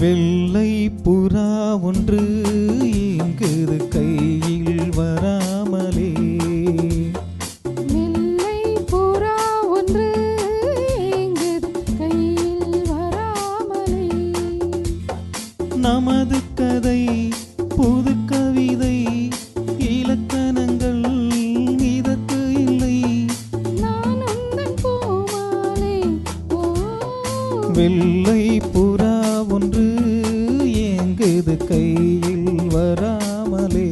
வெள்ளை புறா ஒன்று இங்குது கையில் வராமலே. வெள்ளை புறா ஒன்று இங்குது கையில் வராமலே. நமது கதை புது கவிதை இலக்கணங்கள் இதற்கு இல்லை. நான் உந்தன் பூமாலை. வெள்ளை புறா ஒன்று எங்குது கையில் வராமலே.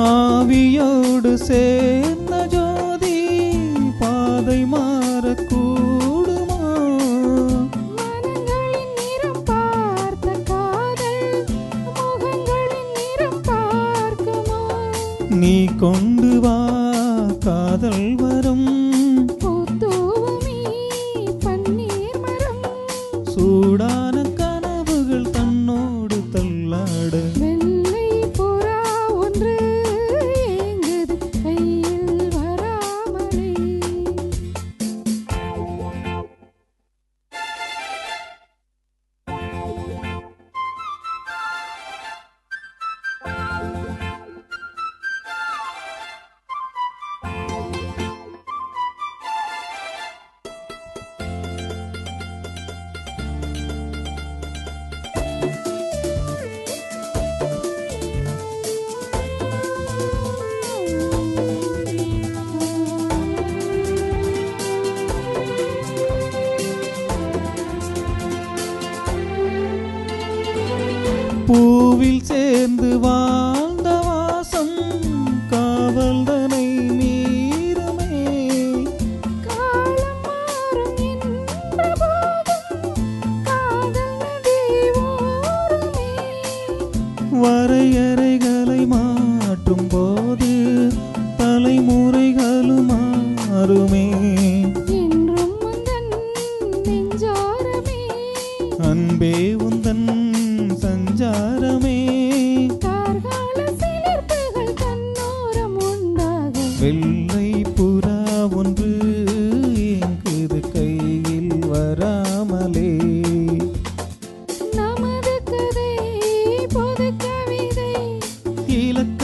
ஆவியோடு சேர்ந்த ஜோதி பாதை மாறக்கூடுமா? மனங்களின் நிறம் பார்த்த காதல் முகங்களின் நிறம் பார்க்குமா? நீ கொண்டு வா காதல் வரும் பூத்தூவுமே பன்னீர் மரம். சூடான கனவுகள் தன்னோடு தள்ளாட. வெள்ளை புறா ஒன்று எங்குது கையில் வராமலே. பூவில் சேர்ந்து வாழ்ந்த வாசம் காவல்தனை மீறுமே. காலம் மாறும் என்ற போதும் காதல் நதி ஓடுமே. வரையறைகளை மாற்றும் போது தலைமுறைகளும் மாறுமே. என்றும் உந்தன் நெஞ்சோரமே. அன்பே உந்தன் சஞ்சாரமே. கார்கால சிலிர்ப்புகள் கண்ணோரம் உண்டாக. வெள்ளை புறா ஒன்று எங்குது கையில் வராமலே. நமது கதை பொது கவிதை இலக்கணங்கள்